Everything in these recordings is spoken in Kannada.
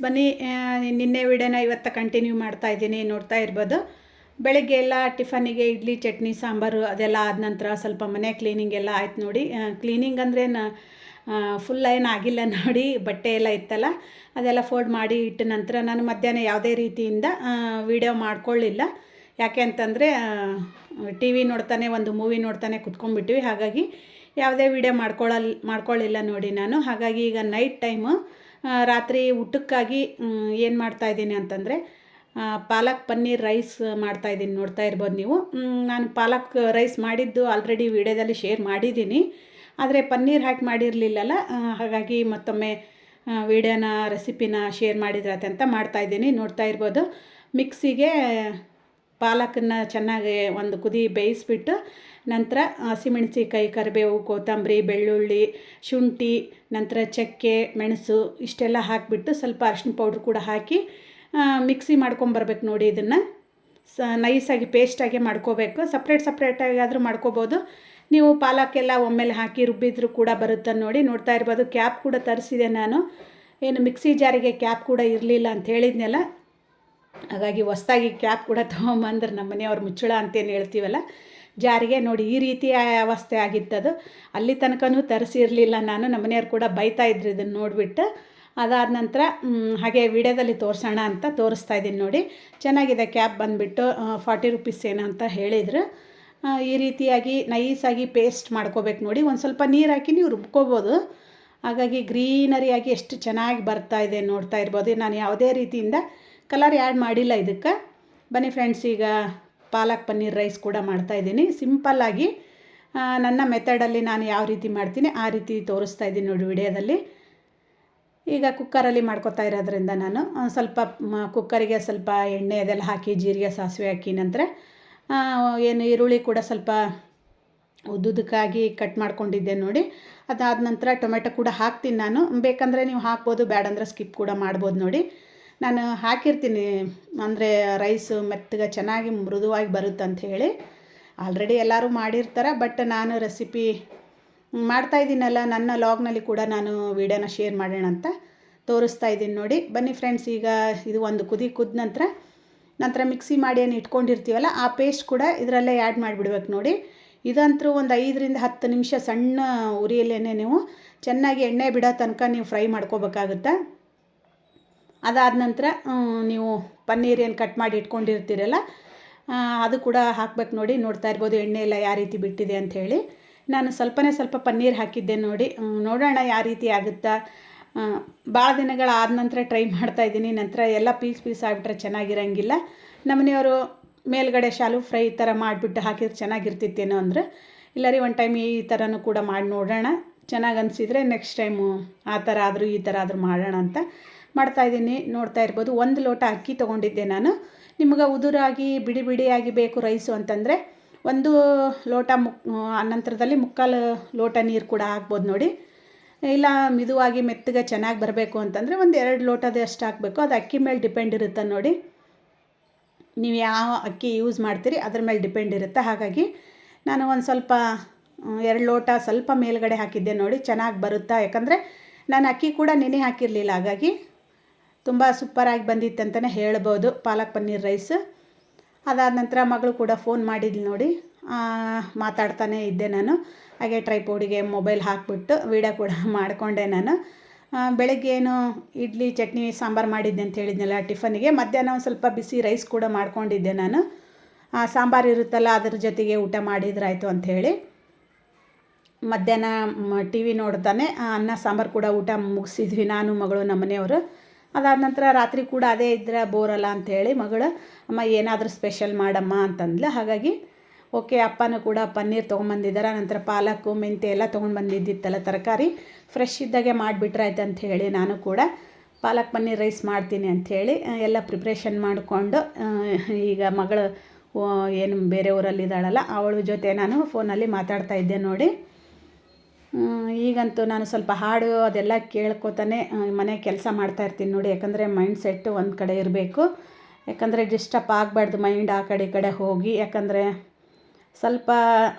ಬನ್ನಿ ನಿನ್ನೆ ವಿಡಿಯೋನ ಇವತ್ತು ಕಂಟಿನ್ಯೂ ಮಾಡ್ತಾ ಇದ್ದೀನಿ. ನೋಡ್ತಾ ಇರ್ಬೋದು, ಬೆಳಗ್ಗೆ ಎಲ್ಲ ಟಿಫನಿಗೆ ಇಡ್ಲಿ ಚಟ್ನಿ ಸಾಂಬಾರು ಅದೆಲ್ಲ ಆದ ನಂತರ ಸ್ವಲ್ಪ ಮನೆ ಕ್ಲೀನಿಂಗ್ ಎಲ್ಲ ಆಯ್ತು ನೋಡಿ. ಕ್ಲೀನಿಂಗ್ ಅಂದರೆ ಫುಲ್ ಏನು ಆಗಿಲ್ಲ ನೋಡಿ, ಬಟ್ಟೆ ಎಲ್ಲ ಇತ್ತಲ್ಲ ಅದೆಲ್ಲ ಫೋಲ್ಡ್ ಮಾಡಿ ಇಟ್ಟ ನಂತರ ನಾನು ಮಧ್ಯಾಹ್ನ ಯಾವುದೇ ರೀತಿಯಿಂದ ವಿಡಿಯೋ ಮಾಡ್ಕೊಳ್ಳಿಲ್ಲ. ಯಾಕೆ ಅಂತಂದರೆ ಟಿ ವಿ ನೋಡ್ತಾನೆ ಒಂದು ಮೂವಿ ನೋಡ್ತಾನೆ ಕುತ್ಕೊಂಡ್ಬಿಟ್ವಿ, ಹಾಗಾಗಿ ಯಾವುದೇ ವಿಡಿಯೋ ಮಾಡ್ಕೊಳ್ಳಿಲ್ಲ ನೋಡಿ ನಾನು. ಹಾಗಾಗಿ ಈಗ ನೈಟ್ ಟೈಮು ರಾತ್ರಿ ಊಟಕ್ಕಾಗಿ ಏನು ಮಾಡ್ತಾಯಿದ್ದೀನಿ ಅಂತಂದರೆ ಪಾಲಕ್ ಪನ್ನೀರ್ ರೈಸ್ ಮಾಡ್ತಾಯಿದ್ದೀನಿ. ನೋಡ್ತಾ ಇರ್ಬೋದು ನೀವು. ನಾನು ಪಾಲಕ್ ರೈಸ್ ಮಾಡಿದ್ದು ಆಲ್ರೆಡಿ ವಿಡಿಯೋದಲ್ಲಿ ಶೇರ್ ಮಾಡಿದ್ದೀನಿ, ಆದರೆ ಪನ್ನೀರ್ ಹಾಕಿ ಮಾಡಿರಲಿಲ್ಲಲ್ಲ, ಹಾಗಾಗಿ ಮತ್ತೊಮ್ಮೆ ವಿಡಿಯೋನ ರೆಸಿಪಿನ ಶೇರ್ ಮಾಡಿದ್ರತೆ ಅಂತ ಮಾಡ್ತಾಯಿದ್ದೀನಿ. ನೋಡ್ತಾ ಇರ್ಬೋದು, ಮಿಕ್ಸಿಗೆ ಪಾಲಕನ್ನು ಚೆನ್ನಾಗಿ ಒಂದು ಕುದಿ ಬೇಯಿಸ್ಬಿಟ್ಟು ನಂತರ ಹಸಿಮೆಣಸಿಕಾಯಿ, ಕರಿಬೇವು, ಕೊತ್ತಂಬರಿ, ಬೆಳ್ಳುಳ್ಳಿ, ಶುಂಠಿ, ನಂತರ ಚಕ್ಕೆ, ಮೆಣಸು ಇಷ್ಟೆಲ್ಲ ಹಾಕಿಬಿಟ್ಟು ಸ್ವಲ್ಪ ಅರಿಶಿನ ಪೌಡ್ರ್ ಕೂಡ ಹಾಕಿ ಮಿಕ್ಸಿ ಮಾಡ್ಕೊಂಬರ್ಬೇಕು ನೋಡಿ. ಇದನ್ನು ನೈಸಾಗಿ ಪೇಸ್ಟಾಗಿ ಮಾಡ್ಕೋಬೇಕು. ಸಪ್ರೇಟಾಗಿ ಆದರೂ ಮಾಡ್ಕೋಬೋದು. ನೀವು ಪಾಲಕ್ಕೆಲ್ಲ ಒಮ್ಮೆಲೆ ಹಾಕಿ ರುಬ್ಬಿದ್ರು ಕೂಡ ಬರುತ್ತೆ ನೋಡಿ. ನೋಡ್ತಾ ಇರ್ಬೋದು, ಕ್ಯಾಪ್ ಕೂಡ ತರಿಸಿದೆ ನಾನು. ಏನು ಮಿಕ್ಸಿ ಜಾರಿಗೆ ಕ್ಯಾಪ್ ಕೂಡ ಇರಲಿಲ್ಲ ಅಂತ ಹೇಳಿದ್ನಲ್ಲ, ಹಾಗಾಗಿ ಹೊಸ್ದಾಗಿ ಕ್ಯಾಪ್ ಕೂಡ ತೊಗೊಂಬಂದ್ರೆ ನಮ್ಮ ಮನೆಯವ್ರ ಮುಚ್ಚಳ ಅಂತೇನು ಹೇಳ್ತೀವಲ್ಲ, ಜಾರಿಗೆ ನೋಡಿ ಈ ರೀತಿಯ ಅವಸ್ಥೆ ಆಗಿತ್ತದು. ಅಲ್ಲಿ ತನಕನೂ ತರಿಸಿರಲಿಲ್ಲ ನಾನು. ನಮ್ಮ ಮನೆಯವ್ರು ಕೂಡ ಬೈತಾಯಿದ್ರು ಇದನ್ನು ನೋಡಿಬಿಟ್ಟು. ಅದಾದ ನಂತರ ಹಾಗೆ ವಿಡಿಯೋದಲ್ಲಿ ತೋರಿಸೋಣ ಅಂತ ತೋರಿಸ್ತಾ ಇದ್ದೀನಿ ನೋಡಿ. ಚೆನ್ನಾಗಿದೆ ಕ್ಯಾಪ್ ಬಂದುಬಿಟ್ಟು 40 ರೂಪೀಸ್ ಏನೋ ಅಂತ ಹೇಳಿದರು. ಈ ರೀತಿಯಾಗಿ ನೈಸಾಗಿ ಪೇಸ್ಟ್ ಮಾಡ್ಕೋಬೇಕು ನೋಡಿ. ಒಂದು ಸ್ವಲ್ಪ ನೀರು ಹಾಕಿ ನೀವು ರುಬ್ಕೋಬೋದು. ಹಾಗಾಗಿ ಗ್ರೀನರಿಯಾಗಿ ಎಷ್ಟು ಚೆನ್ನಾಗಿ ಬರ್ತಾಯಿದೆ ನೋಡ್ತಾ ಇರ್ಬೋದು. ನಾನು ಯಾವುದೇ ರೀತಿಯಿಂದ ಕಲರ್ ಆ್ಯಡ್ ಮಾಡಿಲ್ಲ ಇದಕ್ಕೆ. ಬನ್ನಿ ಫ್ರೆಂಡ್ಸ್, ಈಗ ಪಾಲಕ್ ಪನ್ನೀರ್ ರೈಸ್ ಕೂಡ ಮಾಡ್ತಾಯಿದ್ದೀನಿ. ಸಿಂಪಲ್ಲಾಗಿ ನನ್ನ ಮೆಥಡಲ್ಲಿ ನಾನು ಯಾವ ರೀತಿ ಮಾಡ್ತೀನಿ ಆ ರೀತಿ ತೋರಿಸ್ತಾ ಇದ್ದೀನಿ ನೋಡಿ ವಿಡಿಯೋದಲ್ಲಿ. ಈಗ ಕುಕ್ಕರಲ್ಲಿ ಮಾಡ್ಕೊತಾ ಇರೋದ್ರಿಂದ ನಾನು ಸ್ವಲ್ಪ ಕುಕ್ಕರಿಗೆ ಸ್ವಲ್ಪ ಎಣ್ಣೆ ಅದೆಲ್ಲ ಹಾಕಿ ಜೀರಿಗೆ ಸಾಸಿವೆ ಹಾಕಿ ನಂತರ ಏನು ಈರುಳ್ಳಿ ಕೂಡ ಸ್ವಲ್ಪ ಉದ್ದುದಕ್ಕಾಗಿ ಕಟ್ ಮಾಡ್ಕೊಂಡಿದ್ದೆ ನೋಡಿ. ಅದಾದ ನಂತರ ಟೊಮೆಟೊ ಕೂಡ ಹಾಕ್ತೀನಿ ನಾನು. ಬೇಕಂದರೆ ನೀವು ಹಾಕ್ಬೋದು, ಬೇಡಂದ್ರೆ ಸ್ಕಿಪ್ ಕೂಡ ಮಾಡ್ಬೋದು ನೋಡಿ. ನಾನು ಹಾಕಿರ್ತೀನಿ, ಅಂದರೆ ರೈಸು ಮೆತ್ತಗೆ ಚೆನ್ನಾಗಿ ಮೃದುವಾಗಿ ಬರುತ್ತೆ ಅಂಥೇಳಿ. ಆಲ್ರೆಡಿ ಎಲ್ಲರೂ ಮಾಡಿರ್ತಾರೆ, ಬಟ್ ನಾನು ರೆಸಿಪಿ ಮಾಡ್ತಾಯಿದ್ದೀನಲ್ಲ, ನನ್ನ ಲಾಗ್ನಲ್ಲಿ ಕೂಡ ನಾನು ವಿಡಿಯೋನ ಶೇರ್ ಮಾಡೋಣ ಅಂತ ತೋರಿಸ್ತಾ ಇದ್ದೀನಿ ನೋಡಿ. ಬನ್ನಿ ಫ್ರೆಂಡ್ಸ್, ಈಗ ಇದು ಒಂದು ಕುದ ನಂತರ ಮಿಕ್ಸಿ ಮಾಡಿ ಏನು ಇಟ್ಕೊಂಡಿರ್ತೀವಲ್ಲ ಆ ಪೇಸ್ಟ್ ಕೂಡ ಇದರಲ್ಲೇ ಆ್ಯಡ್ ಮಾಡಿಬಿಡ್ಬೇಕು ನೋಡಿ. ಇದಂತರೂ ಒಂದು 5 ರಿಂದ 10 ನಿಮಿಷ ಸಣ್ಣ ಉರಿಯಲ್ಲೇ ನೀವು ಚೆನ್ನಾಗಿ ಎಣ್ಣೆ ಬಿಡೋ ತನಕ ನೀವು ಫ್ರೈ ಮಾಡ್ಕೋಬೇಕಾಗುತ್ತೆ. ಅದಾದ ನಂತರ ನೀವು ಪನ್ನೀರ್ ಏನು ಕಟ್ ಮಾಡಿ ಇಟ್ಕೊಂಡಿರ್ತೀರಲ್ಲ ಅದು ಕೂಡ ಹಾಕ್ಬೇಕು ನೋಡಿ. ನೋಡ್ತಾ ಇರ್ಬೋದು ಎಣ್ಣೆ ಎಲ್ಲ ಯಾವ ರೀತಿ ಬಿಟ್ಟಿದೆ ಅಂಥೇಳಿ. ನಾನು ಸ್ವಲ್ಪ ಪನ್ನೀರ್ ಹಾಕಿದ್ದೆ ನೋಡಿ. ನೋಡೋಣ ಯಾವ ರೀತಿ ಆಗುತ್ತಾ. ಭಾಳ ದಿನಗಳಾದ ನಂತರ ಟ್ರೈ ಮಾಡ್ತಾಯಿದ್ದೀನಿ. ನಂತರ ಎಲ್ಲ ಪೀಸ್ ಆಗಿಬಿಟ್ರೆ ಚೆನ್ನಾಗಿರೋಂಗಿಲ್ಲ. ನಮ್ಮನೆಯವರು ಮೇಲ್ಗಡೆ ಶಾಲು ಫ್ರೈ ಈ ಥರ ಮಾಡಿಬಿಟ್ಟು ಹಾಕಿದ್ರೆ ಚೆನ್ನಾಗಿರ್ತಿತ್ತೇನೋ ಅಂದರೆ, ಇಲ್ಲ ರೀ ಒಂದು ಟೈಮ್ ಈ ಥರನೂ ಕೂಡ ಮಾಡಿ ನೋಡೋಣ, ಚೆನ್ನಾಗಿ ಅನಿಸಿದರೆ ನೆಕ್ಸ್ಟ್ ಟೈಮು ಆ ಥರ ಆದರೂ ಈ ಥರ ಆದರೂ ಮಾಡೋಣ ಅಂತ ಮಾಡ್ತಾಯಿದ್ದೀನಿ. ನೋಡ್ತಾ ಇರ್ಬೋದು, 1 ಲೋಟ ಅಕ್ಕಿ ತೊಗೊಂಡಿದ್ದೆ ನಾನು. ನಿಮ್ಗೆ ಉದುರಾಗಿ ಬಿಡಿಯಾಗಿ ಬೇಕು ರೈಸು ಅಂತಂದರೆ 1 ಲೋಟ ನಂತರದಲ್ಲಿ 3/4 ಲೋಟ ನೀರು ಕೂಡ ಹಾಕ್ಬೋದು ನೋಡಿ. ಇಲ್ಲ ಮಿದುವಾಗಿ ಮೆತ್ತಗೆ ಚೆನ್ನಾಗಿ ಬರಬೇಕು ಅಂತಂದರೆ 1-2 ಲೋಟದಷ್ಟು ಹಾಕಬೇಕು. ಅದು ಅಕ್ಕಿ ಮೇಲೆ ಡಿಪೆಂಡ್ ಇರುತ್ತೆ ನೋಡಿ. ನೀವು ಯಾವ ಅಕ್ಕಿ ಯೂಸ್ ಮಾಡ್ತೀರಿ ಅದ್ರ ಮೇಲೆ ಡಿಪೆಂಡ್ ಇರುತ್ತೆ. ಹಾಗಾಗಿ ನಾನು ಒಂದು ಸ್ವಲ್ಪ 2 ಲೋಟ ಸ್ವಲ್ಪ ಮೇಲ್ಗಡೆ ಹಾಕಿದ್ದೆ ನೋಡಿ. ಚೆನ್ನಾಗಿ ಬರುತ್ತಾ, ಯಾಕಂದರೆ ನಾನು ಅಕ್ಕಿ ಕೂಡ ನೆನೆ ಹಾಕಿರಲಿಲ್ಲ, ಹಾಗಾಗಿ ತುಂಬ ಸೂಪರಾಗಿ ಬಂದಿತ್ತು ಅಂತಲೇ ಹೇಳ್ಬೋದು ಪಾಲಕ್ ಪನ್ನೀರ್ ರೈಸ್. ಅದಾದ ನಂತರ ಮಗಳು ಕೂಡ ಫೋನ್ ಮಾಡಿದ್ಲು ನೋಡಿ. ಮಾತಾಡ್ತಾನೆ ಇದ್ದೆ ನಾನು. ಹಾಗೆ ಟ್ರೈಪೋಡಿಗೆ ಮೊಬೈಲ್ ಹಾಕಿಬಿಟ್ಟು ವಿಡಿಯೋ ಕೂಡ ಮಾಡಿಕೊಂಡೆ ನಾನು. ಬೆಳಗ್ಗೆ ಏನು ಇಡ್ಲಿ ಚಟ್ನಿ ಸಾಂಬಾರು ಮಾಡಿದ್ದೆ ಅಂತ ಹೇಳಿದ್ನಲ್ಲ ಟಿಫನಿಗೆ. ಮಧ್ಯಾಹ್ನ ಒಂದು ಸ್ವಲ್ಪ ಬಿಸಿ ರೈಸ್ ಕೂಡ ಮಾಡ್ಕೊಂಡಿದ್ದೆ ನಾನು. ಸಾಂಬಾರು ಇರುತ್ತಲ್ಲ ಅದ್ರ ಜೊತೆಗೆ ಊಟ ಮಾಡಿದ್ರಾಯ್ತು ಅಂಥೇಳಿ ಮಧ್ಯಾಹ್ನ ಟಿ ವಿ ನೋಡ್ತಾನೆ ಅನ್ನ ಸಾಂಬಾರು ಕೂಡ ಊಟ ಮುಗಿಸಿದ್ವಿ ನಾನು ಮಗಳು ನಮ್ಮ ಮನೆಯವರು. ಅದಾದ ನಂತರ ರಾತ್ರಿ ಕೂಡ ಅದೇ ಇದ್ದರೆ ಬೋರಲ್ಲ ಅಂಥೇಳಿ ಮಗಳು, ಅಮ್ಮ ಏನಾದರೂ ಸ್ಪೆಷಲ್ ಮಾಡಮ್ಮ ಅಂತಂದ್ಲು. ಹಾಗಾಗಿ ಓಕೆ, ಅಪ್ಪನೂ ಕೂಡ ಪನ್ನೀರ್ ತೊಗೊಂಬಂದಿದ್ದಾರೆ. ನಂತರ ಪಾಲಕ್ಕು ಮೆಂತ್ಯ ಎಲ್ಲ ತೊಗೊಂಡು ಬಂದಿದ್ದಿತ್ತಲ್ಲ ತರಕಾರಿ, ಫ್ರೆಶ್ ಇದ್ದಾಗೆ ಮಾಡಿಬಿಟ್ರೆ ಆಯ್ತು ಅಂಥೇಳಿ ನಾನು ಕೂಡ ಪಾಲಕ್ ಪನ್ನೀರ್ ರೈಸ್ ಮಾಡ್ತೀನಿ ಅಂಥೇಳಿ ಎಲ್ಲ ಪ್ರಿಪ್ರೇಷನ್ ಮಾಡಿಕೊಂಡು ಈಗ ಮಗಳು ಏನು ಬೇರೆ ಊರಲ್ಲಿದ್ದಾಳಲ್ಲ ಅವಳ ಜೊತೆ ನಾನು ಫೋನಲ್ಲಿ ಮಾತಾಡ್ತಾ ಇದ್ದೆ ನೋಡಿ. ಈಗಂತೂ ನಾನು ಸ್ವಲ್ಪ ಹಾಡು ಅದೆಲ್ಲ ಕೇಳ್ಕೊತಾನೆ ಮನೆ ಕೆಲಸ ಮಾಡ್ತಾಯಿರ್ತೀನಿ ನೋಡಿ. ಯಾಕಂದರೆ ಮೈಂಡ್ ಸೆಟ್ಟು ಒಂದು ಕಡೆ ಇರಬೇಕು, ಯಾಕಂದರೆ ಡಿಸ್ಟರ್ಬ್ ಆಗಬಾರ್ದು ಮೈಂಡ್ ಆ ಕಡೆ ಈ ಕಡೆ ಹೋಗಿ. ಯಾಕಂದರೆ ಸ್ವಲ್ಪ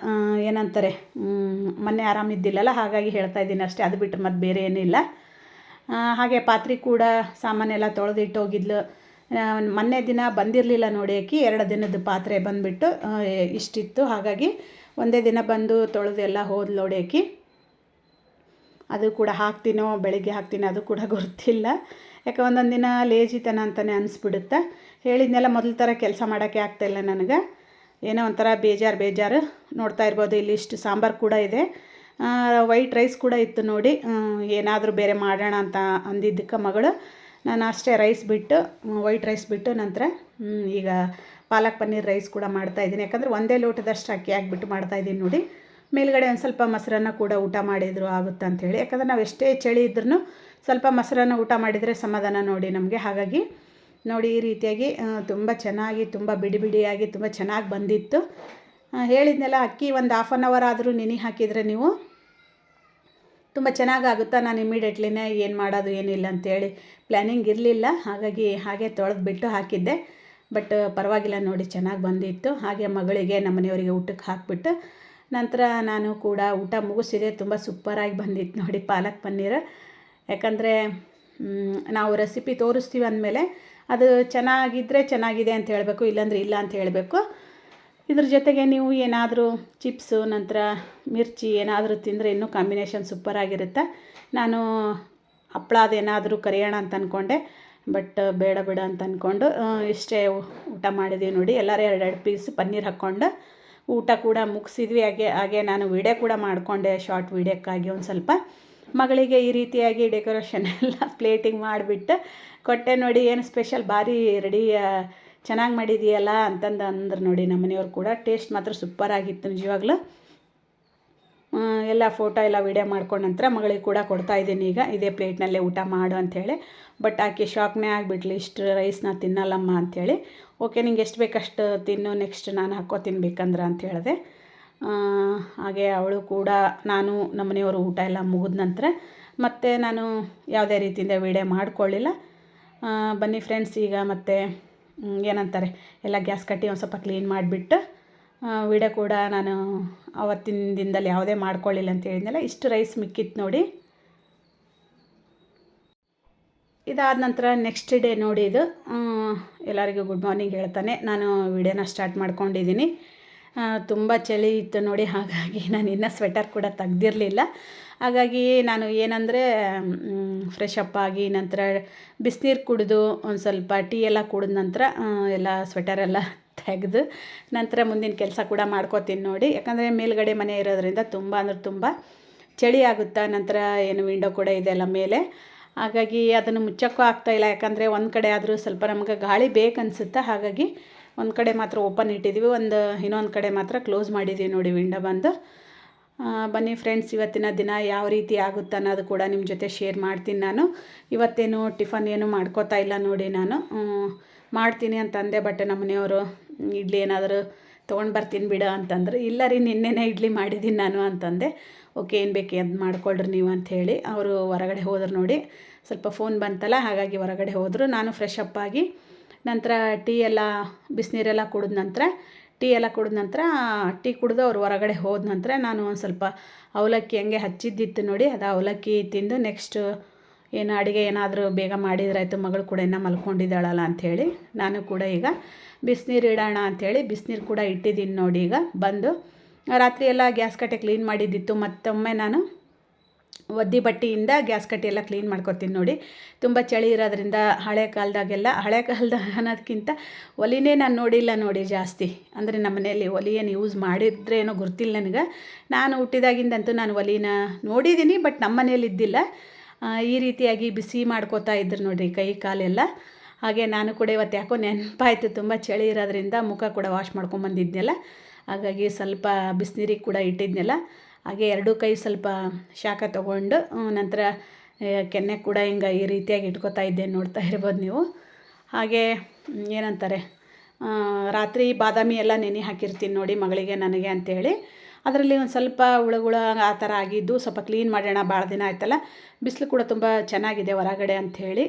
ಏನಂತಾರೆ ಮೊನ್ನೆ ಆರಾಮಿದ್ದಿಲ್ಲಲ್ಲ, ಹಾಗಾಗಿ ಹೇಳ್ತಾ ಇದ್ದೀನಿ ಅಷ್ಟೇ. ಅದು ಬಿಟ್ಟರೆ ಮತ್ತು ಬೇರೆ ಏನಿಲ್ಲ. ಹಾಗೆ ಪಾತ್ರೆ ಕೂಡ ಸಾಮಾನೆಲ್ಲ ತೊಳೆದಿಟ್ಟೋಗಿದ್ಲು. ಮೊನ್ನೆ ದಿನ ಬಂದಿರಲಿಲ್ಲ ನೋಡಿ ಆಕಿ, 2 ದಿನದ ಪಾತ್ರೆ ಬಂದುಬಿಟ್ಟು ಇಷ್ಟಿತ್ತು. ಹಾಗಾಗಿ ಒಂದೇ ದಿನ ಬಂದು ತೊಳೆದೆಲ್ಲ ಹೋದ್ಲು ನೋಡಿ ಆಕಿ. ಅದು ಕೂಡ ಹಾಕ್ತೀನೋ ಬೆಳಿಗ್ಗೆ ಹಾಕ್ತೀನಿ ಅದು ಕೂಡ ಗೊತ್ತಿಲ್ಲ. ಯಾಕೆ ಒಂದೊಂದು ದಿನ ಲೇಜಿತನ ಅಂತಲೇ ಅನಿಸ್ಬಿಡುತ್ತೆ. ಹೇಳಿದ್ನೆಲ್ಲ ಮೊದಲ ಥರ ಕೆಲಸ ಮಾಡೋಕ್ಕೆ ಆಗ್ತಾಯಿಲ್ಲ ನನಗೆ. ಏನೋ ಒಂಥರ ಬೇಜಾರು. ನೋಡ್ತಾ ಇರ್ಬೋದು, ಇಲ್ಲಿ ಇಷ್ಟು ಸಾಂಬಾರು ಕೂಡ ಇದೆ. ವೈಟ್ ರೈಸ್ ಕೂಡ ಇತ್ತು ನೋಡಿ. ಏನಾದರೂ ಬೇರೆ ಮಾಡೋಣ ಅಂತ ಅಂದಿದ್ದಕ್ಕೆ ಮಗಳು ನಾನು ಅಷ್ಟೇ ವೈಟ್ ರೈಸ್ ಬಿಟ್ಟು ನಂತರ ಈಗ ಪಾಲಕ್ ಪನ್ನೀರ್ ರೈಸ್ ಕೂಡ ಮಾಡ್ತಾಯಿದ್ದೀನಿ. ಯಾಕಂದರೆ ಒಂದೇ ಲೋಟದಷ್ಟು ಅಕ್ಕಿ ಹಾಕ್ಬಿಟ್ಟು ಮಾಡ್ತಾಯಿದ್ದೀನಿ ನೋಡಿ. ಮೇಲ್ಗಡೆ ಒಂದು ಸ್ವಲ್ಪ ಮೊಸರನ್ನ ಕೂಡ ಊಟ ಮಾಡಿದ್ರು ಆಗುತ್ತೆ ಅಂಥೇಳಿ. ಯಾಕಂದರೆ ನಾವು ಎಷ್ಟೇ ಚಳಿ ಇದ್ರೂ ಸ್ವಲ್ಪ ಮೊಸರನ್ನ ಊಟ ಮಾಡಿದರೆ ಸಮಾಧಾನ ನೋಡಿ ನಮಗೆ. ಹಾಗಾಗಿ ನೋಡಿ ಈ ರೀತಿಯಾಗಿ ತುಂಬ ಚೆನ್ನಾಗಿ, ತುಂಬ ಬಿಡಿ ಬಿಡಿಯಾಗಿ ತುಂಬ ಚೆನ್ನಾಗಿ ಬಂದಿತ್ತು. ಹೇಳಿದ್ನೆಲ್ಲ ಅಕ್ಕಿ ಒಂದು 1/2 ಅವರ್ ಆದರೂ ನೆನೆ ಹಾಕಿದರೆ ನೀವು ತುಂಬ ಚೆನ್ನಾಗಾಗುತ್ತಾ. ನಾನು ಇಮಿಡಿಯೇಟ್ಲಿನೇ ಏನು ಮಾಡೋದು ಏನಿಲ್ಲ ಅಂಥೇಳಿ ಪ್ಲ್ಯಾನಿಂಗ್ ಇರಲಿಲ್ಲ. ಹಾಗಾಗಿ ಹಾಗೆ ತೊಳೆದ್ಬಿಟ್ಟು ಹಾಕಿದ್ದೆ. ಬಟ್ ಪರವಾಗಿಲ್ಲ ನೋಡಿ, ಚೆನ್ನಾಗಿ ಬಂದಿತ್ತು. ಹಾಗೆ ಮಗಳಿಗೆ ನಮ್ಮನೆಯವರಿಗೆ ಊಟಕ್ಕೆ ಹಾಕಿಬಿಟ್ಟು ನಂತರ ನಾನು ಕೂಡ ಊಟ ಮುಗಿಸಿದೆ. ತುಂಬ ಸೂಪರಾಗಿ ಬಂದಿತ್ತು ನೋಡಿ ಪಾಲಕ್ ಪನ್ನೀರ್. ಯಾಕಂದರೆ ನಾವು ರೆಸಿಪಿ ತೋರಿಸ್ತೀವಿ ಅಂದಮೇಲೆ ಅದು ಚೆನ್ನಾಗಿದ್ದರೆ ಚೆನ್ನಾಗಿದೆ ಅಂತ ಹೇಳಬೇಕು, ಇಲ್ಲಾಂದರೆ ಇಲ್ಲ ಅಂತ ಹೇಳಬೇಕು. ಇದ್ರ ಜೊತೆಗೆ ನೀವು ಏನಾದರೂ ಚಿಪ್ಸು ನಂತರ ಮಿರ್ಚಿ ಏನಾದರೂ ತಿಂದರೆ ಇನ್ನೂ ಕಾಂಬಿನೇಷನ್ ಸೂಪರಾಗಿರುತ್ತೆ. ನಾನು ಹಪ್ಳ ಅದೇನಾದರೂ ಕರಿಯೋಣ ಅಂತ ಅಂದ್ಕೊಂಡೆ, ಬಟ್ ಬೇಡ ಅಂತ ಅಂದ್ಕೊಂಡು ಇಷ್ಟೇ ಊಟ ಮಾಡಿದ್ದೀವಿ ನೋಡಿ. ಎಲ್ಲರೂ 2 ಪೀಸ್ ಪನ್ನೀರ್ ಹಾಕ್ಕೊಂಡು ಊಟ ಕೂಡ ಮುಗಿಸಿದ್ವಿ. ಹಾಗೆ ನಾನು ವಿಡಿಯೋ ಕೂಡ ಮಾಡಿಕೊಂಡೆ, ಶಾರ್ಟ್ ವಿಡಿಯೋಕ್ಕಾಗಿ ಒಂದು ಸ್ವಲ್ಪ ಮಗಳಿಗೆ ಈ ರೀತಿಯಾಗಿ ಡೆಕೋರೇಷನ್ ಎಲ್ಲ ಪ್ಲೇಟಿಂಗ್ ಮಾಡಿಬಿಟ್ಟು ಕೊಟ್ಟೆ ನೋಡಿ. ಏನು ಸ್ಪೆಷಲ್ ಭಾರಿ ರೆಡಿ ಚೆನ್ನಾಗಿ ಮಾಡಿದೆಯಲ್ಲ ಅಂತಂದು ಅಂದ್ರು ನೋಡಿ ನಮ್ಮನೆಯವ್ರು ಕೂಡ. ಟೇಸ್ಟ್ ಮಾತ್ರ ಸೂಪರಾಗಿತ್ತು ನಿಜವಾಗ್ಲೂ. ಎಲ್ಲ ಫೋಟೋ ಎಲ್ಲ ವೀಡಿಯೋ ಮಾಡ್ಕೊಂಡು ನಂತರ ಮಗಳಿಗೆ ಕೂಡ ಕೊಡ್ತಾಯಿದ್ದೀನಿ. ಈಗ ಇದೇ ಪ್ಲೇಟ್ನಲ್ಲೇ ಊಟ ಮಾಡು ಅಂಥೇಳಿ. ಬಟ್ ಆಕೆ ಶಾಕ್ನೇ ಆಗಿಬಿಟ್ಲು, ಇಷ್ಟು ರೈಸ್ನ ತಿನ್ನಲ್ಲಮ್ಮ ಅಂಥೇಳಿ. ಓಕೆ, ನಿಂಗೆ ಎಷ್ಟು ಬೇಕಷ್ಟು ತಿನ್ನು, ನೆಕ್ಸ್ಟ್ ನಾನು ಹಾಕ್ಕೋತೀನಿ ಬೇಕಂದ್ರೆ ಅಂತ ಹೇಳಿದೆ. ಹಾಗೆ ಅವಳು ಕೂಡ ನಾನು ನಮ್ಮನೆಯವರು ಊಟ ಎಲ್ಲ ಮುಗಿದ ನಂತರ ಮತ್ತೆ ನಾನು ಯಾವುದೇ ರೀತಿಯಿಂದ ವೀಡಿಯೋ ಮಾಡ್ಕೊಳ್ಳಿಲ್ಲ. ಬನ್ನಿ ಫ್ರೆಂಡ್ಸ್, ಈಗ ಮತ್ತೆ ಏನಂತಾರೆ ಎಲ್ಲ ಗ್ಯಾಸ್ ಕಟ್ಟಿ ಒಂದು ಸ್ವಲ್ಪ ಕ್ಲೀನ್ ಮಾಡಿಬಿಟ್ಟು ವೀಡಿಯೋ ಕೂಡ ನಾನು ಅವತ್ತಿನ ದಿನದಲ್ಲಿ ಯಾವುದೇ ಮಾಡ್ಕೊಳ್ಳಿಲ್ಲ ಅಂತ ಹೇಳಿದ್ನಲ್ಲ. ಇಷ್ಟು ರೈಸ್ ಮಿಕ್ಕಿತ್ತು ನೋಡಿ. ಇದಾದ ನಂತರ ನೆಕ್ಸ್ಟ್ ಡೇ ನೋಡಿ, ಇದು ಎಲ್ಲರಿಗೂ ಗುಡ್ ಮಾರ್ನಿಂಗ್ ಹೇಳ್ತಾನೆ ನಾನು ವಿಡಿಯೋನ ಸ್ಟಾರ್ಟ್ ಮಾಡ್ಕೊಂಡಿದ್ದೀನಿ. ತುಂಬ ಚಳಿ ಇತ್ತು ನೋಡಿ. ಹಾಗಾಗಿ ನಾನು ಇನ್ನೂ ಸ್ವೆಟರ್ ಕೂಡ ತೆಗ್ದಿರಲಿಲ್ಲ. ಹಾಗಾಗಿ ನಾನು ಏನಂದರೆ ಫ್ರೆಶ್ ಅಪ್ ಆಗಿ ನಂತರ ಬಿಸಿನೀರು ಕುಡಿದು ಒಂದು ಸ್ವಲ್ಪ ಟೀ ಎಲ್ಲ ಕುಡಿದ ನಂತರ ಎಲ್ಲ ಸ್ವೆಟರೆಲ್ಲ ತೆಗೆದು ನಂತರ ಮುಂದಿನ ಕೆಲಸ ಕೂಡ ಮಾಡ್ಕೋತೀನಿ ನೋಡಿ. ಯಾಕಂದರೆ ಮೇಲ್ಗಡೆ ಮನೆ ಇರೋದ್ರಿಂದ ತುಂಬ ಅಂದರೆ ತುಂಬ ಚಳಿ ಆಗುತ್ತೆ. ನಂತರ ಏನು ವಿಂಡೋ ಕೂಡ ಇದೆಲ್ಲ ಮೇಲೆ, ಹಾಗಾಗಿ ಅದನ್ನು ಮುಚ್ಚೋಕ್ಕೂ ಆಗ್ತಾಯಿಲ್ಲ. ಯಾಕಂದರೆ ಒಂದು ಕಡೆ ಆದರೂ ಸ್ವಲ್ಪ ನಮಗೆ ಗಾಳಿ ಬೇಕನ್ಸುತ್ತೆ. ಹಾಗಾಗಿ ಒಂದು ಕಡೆ ಮಾತ್ರ ಓಪನ್ ಇಟ್ಟಿದ್ದೀವಿ, ಇನ್ನೊಂದು ಕಡೆ ಮಾತ್ರ ಕ್ಲೋಸ್ ಮಾಡಿದ್ದೀವಿ ನೋಡಿ ವಿಂಡೋ ಬಂದು. ಬನ್ನಿ ಫ್ರೆಂಡ್ಸ್, ಇವತ್ತಿನ ದಿನ ಯಾವ ರೀತಿ ಆಗುತ್ತೆ ಅನ್ನೋದು ಕೂಡ ನಿಮ್ಮ ಜೊತೆ ಶೇರ್ ಮಾಡ್ತೀನಿ. ನಾನು ಇವತ್ತೇನು ಟಿಫನ್ ಏನು ಮಾಡ್ಕೋತಾ ಇಲ್ಲ ನೋಡಿ. ನಾನು ಮಾಡ್ತೀನಿ ಅಂತಂದೆ, ಬಟ್ ನಮ್ಮನೆಯವರು ಇಡ್ಲಿ ಏನಾದರೂ ತೊಗೊಂಡು ಬರ್ತೀನಿ ಬಿಡು ಅಂತಂದ್ರೆ, ಇಲ್ಲ ರೀ ನಿನ್ನೆನೇ ಇಡ್ಲಿ ಮಾಡಿದ್ದೀನಿ ನಾನು ಅಂತಂದೆ. ಓಕೆ, ಏನು ಬೇಕು ಅದು ಮಾಡ್ಕೊಳ್ರಿ ನೀವು ಅಂಥೇಳಿ ಅವರು ಹೊರಗಡೆ ಹೋದ್ರು ನೋಡಿ. ಸ್ವಲ್ಪ ಫೋನ್ ಬಂತಲ್ಲ, ಹಾಗಾಗಿ ಹೊರಗಡೆ ಹೋದರು. ನಾನು ಫ್ರೆಶ್ ಅಪ್ ಆಗಿ ನಂತರ ಬಿಸಿನೀರೆಲ್ಲ ಕುಡಿದ ನಂತರ ಟೀ ಕುಡಿದು ಅವ್ರು ಹೊರಗಡೆ ಹೋದ ನಂತರ ನಾನು ಒಂದು ಸ್ವಲ್ಪ ಅವಲಕ್ಕಿ ಹಂಗೆ ಹಚ್ಚಿದ್ದಿತ್ತು ನೋಡಿ. ಅದು ಅವಲಕ್ಕಿ ತಿಂದು ನೆಕ್ಸ್ಟ್ ಏನು ಅಡುಗೆ ಏನಾದರೂ ಬೇಗ ಮಾಡಿದ್ರಾಯ್ತು, ಮಗಳು ಕೂಡ ಇನ್ನೂ ಮಲ್ಕೊಂಡಿದ್ದಾಳಲ್ಲ ಅಂಥೇಳಿ ನಾನು ಕೂಡ ಈಗ ಬಿಸಿನೀರು ಇಡೋಣ ಅಂಥೇಳಿ ಬಿಸಿನೀರು ಕೂಡ ಇಟ್ಟಿದ್ದೀನಿ ನೋಡಿ. ಈಗ ಬಂದು ರಾತ್ರಿ ಎಲ್ಲ ಗ್ಯಾಸ್ ಕಟ್ಟೆ ಕ್ಲೀನ್ ಮಾಡಿದ್ದಿತ್ತು. ಮತ್ತೊಮ್ಮೆ ನಾನು ಒದ್ದೆ ಬಟ್ಟೆಯಿಂದ ಗ್ಯಾಸ್ ಕಟ್ಟೆ ಎಲ್ಲ ಕ್ಲೀನ್ ಮಾಡ್ಕೊತೀನಿ ನೋಡಿ. ತುಂಬ ಚಳಿ ಇರೋದ್ರಿಂದ ಹಳೆ ಕಾಲದಾಗ ಅನ್ನೋದಕ್ಕಿಂತ ಒಲಿನೇ ನಾನು ನೋಡಿಲ್ಲ ನೋಡಿ ಜಾಸ್ತಿ. ಅಂದರೆ ನಮ್ಮ ಮನೆಯಲ್ಲಿ ಒಲಿ ಏನು ಯೂಸ್ ಮಾಡಿದ್ರೆ ಏನೋ ಗೊತ್ತಿಲ್ಲ ನನಗೆ. ನಾನು ಹುಟ್ಟಿದಾಗಿಂದಂತೂ ನಾನು ಒಲಿನ ನೋಡಿದ್ದೀನಿ, ಬಟ್ ನಮ್ಮ ಮನೇಲಿ ಇದ್ದಿಲ್ಲ. ಈ ರೀತಿಯಾಗಿ ಬಿಸಿ ಮಾಡ್ಕೋತಾ ಇದ್ರು ನೋಡಿರಿ ಕೈ ಕಾಲೆಲ್ಲ. ಹಾಗೆ ನಾನು ಕೂಡ ಇವತ್ತು ಯಾಕೋ ನೆನಪಾಯಿತು, ತುಂಬ ಚಳಿ ಇರೋದ್ರಿಂದ ಮುಖ ಕೂಡ ವಾಶ್ ಮಾಡ್ಕೊಂಬಂದಿದ್ನಲ್ಲ, ಹಾಗಾಗಿ ಸ್ವಲ್ಪ ಬಿಸಿನೀರಿಗೆ ಕೂಡ ಇಟ್ಟಿದ್ನಲ್ಲ. ಹಾಗೆ 2 ಕೈ ಸ್ವಲ್ಪ ಶಾಖ ತೊಗೊಂಡು ನಂತರ ಕೆನ್ನೆ ಕೂಡ ಹಿಂಗೆ ಈ ರೀತಿಯಾಗಿ ಇಟ್ಕೋತಾ ಇದ್ದೆ, ನೋಡ್ತಾ ಇರ್ಬೋದು ನೀವು. ಹಾಗೆ ಏನಂತಾರೆ ರಾತ್ರಿ ಬಾದಾಮಿ ಎಲ್ಲ ನೆನೆ ಹಾಕಿರ್ತೀನಿ ನೋಡಿ ಮಗಳಿಗೆ ನನಗೆ ಅಂಥೇಳಿ. ಅದರಲ್ಲಿ ಒಂದು ಸ್ವಲ್ಪ ಹುಳುಗಳು ಆ ಥರ ಆಗಿದ್ದು ಸ್ವಲ್ಪ ಕ್ಲೀನ್ ಮಾಡೋಣ, ಭಾಳ ದಿನ ಆಯ್ತಲ್ಲ. ಬಿಸಿಲು ಕೂಡ ತುಂಬ ಚೆನ್ನಾಗಿದೆ ಹೊರಗಡೆ ಅಂಥೇಳಿ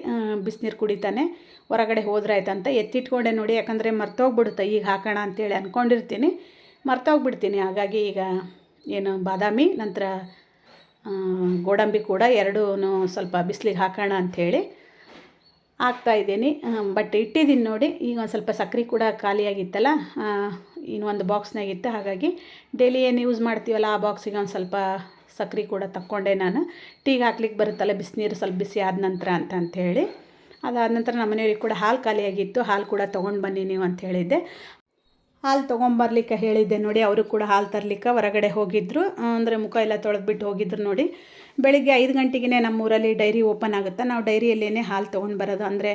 ಬಿಸಿನೀರು ಕುಡಿತಾನೆ ಹೊರಗಡೆ ಹೋದ್ರಾಯ್ತಂತ ಎತ್ತಿಟ್ಕೊಂಡೆ ನೋಡಿ. ಯಾಕಂದರೆ ಮರ್ತೋಗ್ಬಿಡುತ್ತೆ, ಈಗ ಹಾಕೋಣ ಅಂಥೇಳಿ ಅಂದ್ಕೊಂಡಿರ್ತೀನಿ, ಮರ್ತೋಗ್ಬಿಡ್ತೀನಿ. ಹಾಗಾಗಿ ಈಗ ಏನು ಬಾದಾಮಿ ನಂತರ ಗೋಡಂಬಿ ಕೂಡ ಎರಡೂ ಸ್ವಲ್ಪ ಬಿಸಿಲಿಗೆ ಹಾಕೋಣ ಅಂಥೇಳಿ ಹಾಕ್ತಾಯಿದ್ದೀನಿ. ಬಟ್ ಇಟ್ಟಿದ್ದೀನಿ ನೋಡಿ. ಈಗ ಒಂದು ಸ್ವಲ್ಪ ಸಕ್ಕರೆ ಕೂಡ ಖಾಲಿಯಾಗಿತ್ತಲ್ಲ, ಇನ್ನೊಂದು ಬಾಕ್ಸ್ನಾಗಿತ್ತು. ಹಾಗಾಗಿ ಡೈಲಿ ಏನು ಯೂಸ್ ಮಾಡ್ತೀವಲ್ಲ ಆ ಬಾಕ್ಸಿಗೆ ಒಂದು ಸ್ವಲ್ಪ ಸಕ್ಕರೆ ಕೂಡ ತಕ್ಕೊಂಡೆ ನಾನು. ಟೀಗೆ ಹಾಕ್ಲಿಕ್ಕೆ ಬರುತ್ತಲ್ಲ ಬಿಸಿನೀರು ಸ್ವಲ್ಪ ಬಿಸಿ ಆದ ನಂತರ ಅಂಥೇಳಿ. ಅದಾದ ನಂತರ ನಮ್ಮ ಮನೆಯವ್ರಿಗೆ ಕೂಡ ಹಾಲು ಖಾಲಿಯಾಗಿತ್ತು. ಹಾಲು ಕೂಡ ತೊಗೊಂಡು ಬನ್ನಿ ನೀವು ಅಂತ ಹೇಳಿದ್ದೆ. ಹಾಲು ತೊಗೊಂಬರ್ಲಿಕ್ಕೆ ಹೇಳಿದ್ದೆ ನೋಡಿ. ಅವರು ಕೂಡ ಹಾಲು ತರಲಿಕ್ಕೆ ಹೊರಗಡೆ ಹೋಗಿದ್ದರು. ಅಂದರೆ ಮುಖ ಎಲ್ಲ ತೊಳೆದ್ಬಿಟ್ಟು ಹೋಗಿದ್ರು ನೋಡಿ. ಬೆಳಿಗ್ಗೆ 5 ಗಂಟೆಗೆ ನಮ್ಮೂರಲ್ಲಿ ಡೈರಿ ಓಪನ್ ಆಗುತ್ತೆ. ನಾವು ಡೈರಿಯಲ್ಲೇ ಹಾಲು ತೊಗೊಂಡು ಬರೋದು. ಅಂದರೆ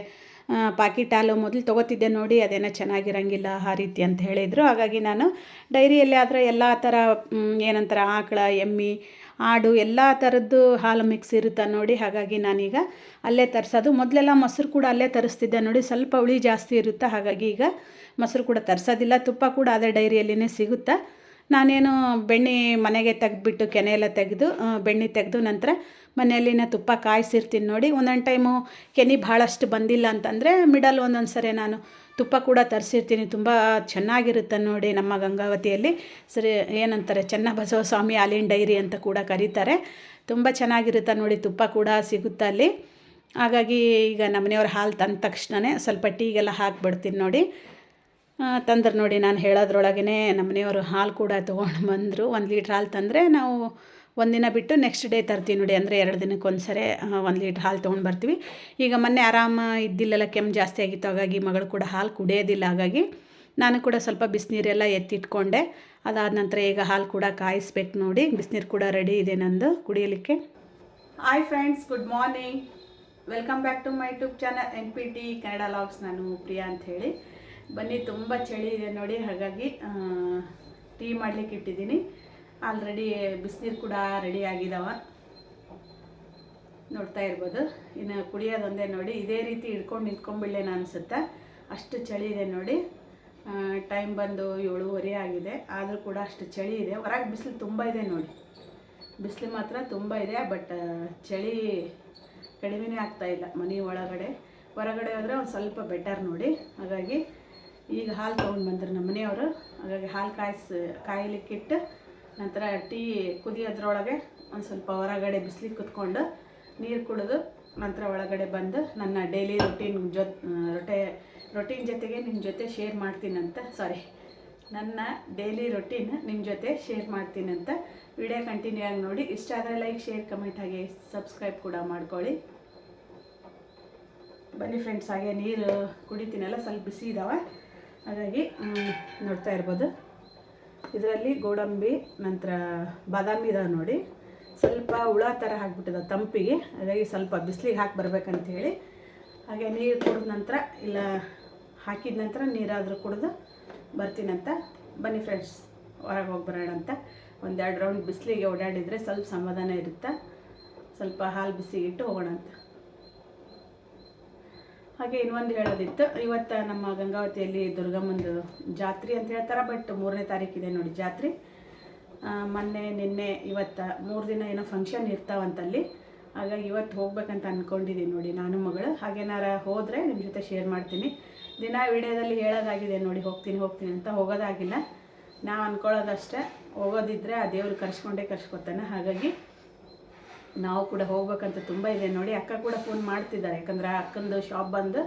ಪಾಕಿಟ್ ಹಾಲು ಮೊದಲು ತೊಗೋತಿದ್ದೆ ನೋಡಿ, ಅದೇನೋ ಚೆನ್ನಾಗಿರಂಗಿಲ್ಲ ಆ ರೀತಿ ಅಂತ ಹೇಳಿದರು. ಹಾಗಾಗಿ ನಾನು ಡೈರಿಯಲ್ಲಿ ಆದರೆ ಎಲ್ಲ ಥರ ಏನಂತಾರೆ ಆಕಳ, ಎಮ್ಮೆ, ಆಡು ಎಲ್ಲ ಥರದ್ದು ಹಾಲು ಮಿಕ್ಸ್ ಇರುತ್ತೆ ನೋಡಿ. ಹಾಗಾಗಿ ನಾನೀಗ ಅಲ್ಲೇ ತರಿಸೋದು. ಮೊದಲೆಲ್ಲ ಮೊಸರು ಕೂಡ ಅಲ್ಲೇ ತರಿಸ್ತಿದ್ದೆ ನೋಡಿ. ಸ್ವಲ್ಪ ಹುಳಿ ಜಾಸ್ತಿ ಇರುತ್ತೆ. ಹಾಗಾಗಿ ಈಗ ಮೊಸರು ಕೂಡ ತರಿಸೋದಿಲ್ಲ. ತುಪ್ಪ ಕೂಡ ಅದೇ ಡೈರಿಯಲ್ಲೇ ಸಿಗುತ್ತೆ. ನಾನೇನು ಬೆಣ್ಣೆ ಮನೆಗೆ ತೆಗೆದ್ಬಿಟ್ಟು ಕೆನೆ ಎಲ್ಲ ತೆಗೆದು ಬೆಣ್ಣೆ ತೆಗೆದು ನಂತರ ಮನೆಯಲ್ಲಿನ ತುಪ್ಪ ಕಾಯಿಸಿರ್ತೀನಿ ನೋಡಿ. ಒಂದೊಂದು ಟೈಮು ಕೆನೆ ಭಾಳಷ್ಟು ಬಂದಿಲ್ಲ ಅಂತಂದರೆ ಮಿಡಲ್ ಒಂದೊಂದು ಸರಿ ನಾನು ತುಪ್ಪ ಕೂಡ ತರಿಸಿರ್ತೀನಿ. ತುಂಬ ಚೆನ್ನಾಗಿರುತ್ತೆ ನೋಡಿ. ನಮ್ಮ ಗಂಗಾವತಿಯಲ್ಲಿ ಸರಿ ಏನಂತಾರೆ, ಚೆನ್ನಬಸವ ಸ್ವಾಮಿ ಹಾಲಿನ ಡೈರಿ ಅಂತ ಕೂಡ ಕರೀತಾರೆ. ತುಂಬ ಚೆನ್ನಾಗಿರುತ್ತೆ ನೋಡಿ. ತುಪ್ಪ ಕೂಡ ಸಿಗುತ್ತೆ ಅಲ್ಲಿ. ಹಾಗಾಗಿ ಈಗ ನಮ್ಮನೆಯವ್ರು ಹಾಲು ತಂದ ತಕ್ಷಣವೇ ಸ್ವಲ್ಪ ಟೀಗೆಲ್ಲ ಹಾಕಿಬಿಡ್ತೀನಿ ನೋಡಿ. ತಂದ್ರೆ ನೋಡಿ, ನಾನು ಹೇಳೋದ್ರೊಳಗೇ ನಮ್ಮನೆಯವರು ಹಾಲು ಕೂಡ ತೊಗೊಂಡು ಬಂದರು. 1 ಲೀಟ್ರ್ ಹಾಲು ತಂದರೆ ನಾವು ಒಂದಿನ ಬಿಟ್ಟು ನೆಕ್ಸ್ಟ್ ಡೇ ತರ್ತೀವಿ ನೋಡಿ. ಅಂದರೆ 2 ದಿನಕ್ಕೆ ಒಂದು ಸರಿ 1 ಲೀಟ್ರ್ ಹಾಲು ತೊಗೊಂಡು ಬರ್ತೀವಿ. ಈಗ ಮೊನ್ನೆ ಆರಾಮ ಇದ್ದಿಲ್ಲಲ್ಲ, ಕೆಮ್ಮು ಜಾಸ್ತಿ ಆಗಿತ್ತು. ಹಾಗಾಗಿ ಮಗಳು ಕೂಡ ಹಾಲು ಕುಡಿಯೋದಿಲ್ಲ. ಹಾಗಾಗಿ ನಾನು ಕೂಡ ಸ್ವಲ್ಪ ಬಿಸಿನೀರೆಲ್ಲ ಎತ್ತಿಟ್ಕೊಂಡೆ. ಅದಾದ ನಂತರ ಈಗ ಹಾಲು ಕೂಡ ಕಾಯಿಸ್ಬೇಕು ನೋಡಿ. ಬಿಸಿನೀರು ಕೂಡ ರೆಡಿ ಇದೆ ನಂದು ಕುಡಿಯಲಿಕ್ಕೆ. Hi friends, good morning. Welcome back to my YouTube channel NPT Kannada logs. ನಾನು ಪ್ರಿಯಾ ಅಂಥೇಳಿ. ಬನ್ನಿ, ತುಂಬ ಚಳಿ ಇದೆ ನೋಡಿ. ಹಾಗಾಗಿ ಟೀ ಮಾಡಲಿಕ್ಕೆ ಇಟ್ಟಿದ್ದೀನಿ. ಆಲ್ರೆಡಿ ಬಿಸಿನೀರು ಕೂಡ ರೆಡಿ ಆಗಿದ್ದಾವ, ನೋಡ್ತಾ ಇರ್ಬೋದು. ಇನ್ನು ಕುಡಿಯೋದೊಂದೇ ನೋಡಿ. ಇದೇ ರೀತಿ ಹಿಡ್ಕೊಂಡು ನಿಂತ್ಕೊಂಡ್ಬಿಡ್ಲೇನ ಅನಿಸುತ್ತೆ, ಅಷ್ಟು ಚಳಿ ಇದೆ ನೋಡಿ. ಟೈಮ್ ಬಂದು 7:30 ಆಗಿದೆ. ಆದರೂ ಕೂಡ ಅಷ್ಟು ಚಳಿ ಇದೆ. ಹೊರಗೆ ಬಿಸಿಲು ತುಂಬ ಇದೆ ನೋಡಿ. ಬಿಸಿಲು ಮಾತ್ರ ತುಂಬ ಇದೆ. ಬಟ್ ಚಳಿ ಕಡಿಮೆನೇ ಆಗ್ತಾಯಿಲ್ಲ ಮನೆ ಒಳಗಡೆ. ಹೊರಗಡೆ ಹೋದರೆ ಒಂದು ಸ್ವಲ್ಪ ಬೆಟರ್ ನೋಡಿ. ಹಾಗಾಗಿ ಈಗ ಹಾಲು ತೊಗೊಂಡು ಬಂದರು ನಮ್ಮ ಮನೆಯವರು. ಹಾಗಾಗಿ ಹಾಲು ಕಾಯಲಿಕ್ಕಿಟ್ಟು ನಂತರ ಟೀ ಕುದಿಯೋದ್ರೊಳಗೆ ಒಂದು ಸ್ವಲ್ಪ ಹೊರಗಡೆ ಬಿಸಿಲಿಗೆ ಕುತ್ಕೊಂಡು ನೀರು ಕುಡಿದು ನಂತರ ಒಳಗಡೆ ಬಂದು ನನ್ನ ಡೈಲಿ ರೊಟೀನ್ ಜೊತೆಗೆ ನಿಮ್ಮ ಜೊತೆ ಶೇರ್ ಮಾಡ್ತೀನಂತ. ನನ್ನ ಡೈಲಿ ರೊಟೀನ್ ನಿಮ್ಮ ಜೊತೆ ಶೇರ್ ಮಾಡ್ತೀನಂತ. ವಿಡಿಯೋ ಕಂಟಿನ್ಯೂ ಆಗಿ ನೋಡಿ. ಇಷ್ಟ ಆದರೆ ಲೈಕ್, ಶೇರ್, ಕಮೆಂಟ್, ಹಾಗೆ ಸಬ್ಸ್ಕ್ರೈಬ್ ಕೂಡ ಮಾಡ್ಕೊಳ್ಳಿ. ಬನ್ನಿ ಫ್ರೆಂಡ್ಸ್. ಹಾಗೆ ನೀರು ಕುಡಿತೀನಲ್ಲ, ಸ್ವಲ್ಪ ಬಿಸಿ ಇದ್ದಾವೆ. ಹಾಗಾಗಿ ನೋಡ್ತಾ ಇರ್ಬೋದು. ಇದರಲ್ಲಿ ಗೋಡಂಬಿ ನಂತರ ಬಾದಾಮಿ ಇದಾವೆ ನೋಡಿ. ಸ್ವಲ್ಪ ಹುಳ ಥರ ಹಾಕ್ಬಿಟ್ಟಿದ್ದಾವೆ ತಂಪಿಗೆ. ಹಾಗಾಗಿ ಸ್ವಲ್ಪ ಬಿಸಿಲಿಗೆ ಹಾಕಿ ಬರ್ಬೇಕಂತೇಳಿ ಹಾಗೆ ನೀರು ಕುಡಿದ ನಂತರ ಇಲ್ಲ ಹಾಕಿದ ನಂತರ ನೀರಾದರೂ ಕುಡಿದು ಬರ್ತೀನಂತ. ಬನ್ನಿ ಫ್ರೆಂಡ್ಸ್, ಹೊರಗೆ ಹೋಗಿ ಬರೋಣ ಅಂತ. 1-2 ರೌಂಡ್ ಬಿಸಿಲಿಗೆ ಓಡಾಡಿದರೆ ಸ್ವಲ್ಪ ಸಮಾಧಾನ ಇರುತ್ತೆ. ಸ್ವಲ್ಪ ಹಾಲು ಬಿಸಿಗಿಟ್ಟು ಹೋಗೋಣ ಅಂತ. ಹಾಗೆ ಇನ್ನೊಂದು ಹೇಳೋದಿತ್ತು. ಇವತ್ತು ನಮ್ಮ ಗಂಗಾವತಿಯಲ್ಲಿ ದುರ್ಗಮ್ಮಂದು ಜಾತ್ರೆ ಅಂತ ಹೇಳ್ತಾರೆ. ಬಟ್ 3ನೇ ತಾರೀಕಿದೆ ನೋಡಿ ಜಾತ್ರೆ. ಮೊನ್ನೆ ನಿನ್ನೆ ಇವತ್ತು 3 ದಿನ ಏನೋ ಫಂಕ್ಷನ್ ಇರ್ತಾವಂತಲ್ಲಿ. ಹಾಗಾಗಿ ಇವತ್ತು ಹೋಗ್ಬೇಕಂತ ಅಂದ್ಕೊಂಡಿದ್ದೀನಿ ನೋಡಿ, ನಾನು ಮಗಳು. ಹಾಗೇನಾರ ಹೋದರೆ ನಿಮ್ಮ ಜೊತೆ ಶೇರ್ ಮಾಡ್ತೀನಿ. ದಿನ ವಿಡಿಯೋದಲ್ಲಿ ಹೇಳೋದಾಗಿದೆ ನೋಡಿ, ಹೋಗ್ತೀನಿ ಅಂತ. ಹೋಗೋದಾಗಿಲ್ಲ. ನಾವು ಅಂದ್ಕೊಳ್ಳೋದಷ್ಟೇ. ಹೋಗೋದಿದ್ದರೆ ಆ ದೇವ್ರು ಕರ್ಸ್ಕೊತಾನೆ. ಹಾಗಾಗಿ ನಾವು ಕೂಡ ಹೋಗ್ಬೇಕಂತ ತುಂಬ ಇದೆ ನೋಡಿ. ಅಕ್ಕ ಕೂಡ ಫೋನ್ ಮಾಡ್ತಿದ್ದಾರೆ. ಯಾಕಂದ್ರೆ ಅಕ್ಕಂದು ಶಾಪ್ ಬಂದು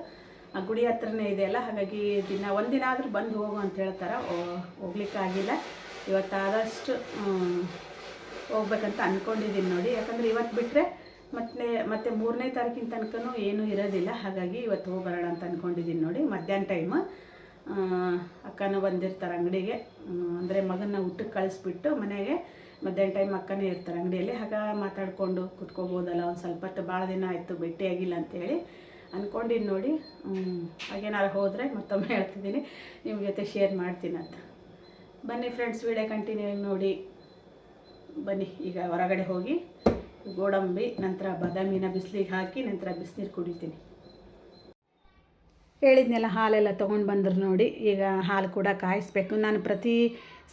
ಆ ಗುಡಿ ಹತ್ರನೇ ಇದೆಯಲ್ಲ. ಹಾಗಾಗಿ ಒಂದಿನ ಆದರೂ ಬಂದು ಹೋಗು ಅಂತ ಹೇಳ್ತಾರೆ. ಹೋಗ್ಲಿಕ್ಕಾಗಿಲ್ಲ. ಇವತ್ತಾದಷ್ಟು ಹೋಗ್ಬೇಕಂತ ಅಂದ್ಕೊಂಡಿದ್ದೀನಿ ನೋಡಿ. ಯಾಕಂದರೆ ಇವತ್ತು ಬಿಟ್ಟರೆ ಮತ್ತೆ 3ನೇ ತಾರೀಕಿನ ತನಕನೂ ಏನೂ ಇರೋದಿಲ್ಲ. ಹಾಗಾಗಿ ಇವತ್ತು ಹೋಗ್ಬರೋಣ ಅಂತ ಅಂದ್ಕೊಂಡಿದ್ದೀನಿ ನೋಡಿ. ಮಧ್ಯಾಹ್ನ ಟೈಮು ಅಕ್ಕನೂ ಬಂದಿರ್ತಾರೆ ಅಂಗಡಿಗೆ. ಅಂದರೆ ಮಗನ ಊಟಕ್ಕೆ ಕಳಿಸ್ಬಿಟ್ಟು ಮನೆಗೆ ಮಧ್ಯಾಹ್ನ ಟೈಮ್ ಅಕ್ಕನೇ ಇರ್ತಾರೆ ಅಂಗಡಿಯಲ್ಲಿ. ಆಗ ಮಾತಾಡಿಕೊಂಡು ಕುತ್ಕೋಬೋದಲ್ಲ ಒಂದು ಸ್ವಲ್ಪ ಹೊತ್ತು. ಭಾಳ ದಿನ ಆಯಿತು ಭೇಟಿಯಾಗಿಲ್ಲ ಅಂತೇಳಿ ಅಂದ್ಕೊಂಡಿದ್ದು ನೋಡಿ. ಹಾಗೇನಾರು ಹೋದರೆ ಮತ್ತೊಮ್ಮೆ ಹೇಳ್ತಿದ್ದೀನಿ, ನಿಮ್ಮ ಜೊತೆ ಶೇರ್ ಮಾಡ್ತೀನಂತ. ಬನ್ನಿ ಫ್ರೆಂಡ್ಸ್, ವಿಡಿಯೋ ಕಂಟಿನ್ಯೂ ನೋಡಿ. ಬನ್ನಿ, ಈಗ ಹೊರಗಡೆ ಹೋಗಿ ಗೋಡಂಬಿ ನಂತರ ಬಾದಾಮಿನ ಬಿಸಿಲಿಗೆ ಹಾಕಿ ನಂತರ ಬಿಸಿನೀರು ಕುಡಿತೀನಿ. ಹೇಳಿದ್ನೆಲ್ಲ ಹಾಲೆಲ್ಲ ತೊಗೊಂಡು ಬಂದರು ನೋಡಿ. ಈಗ ಹಾಲು ಕೂಡ ಕಾಯಿಸ್ಬೇಕು. ನಾನು ಪ್ರತಿ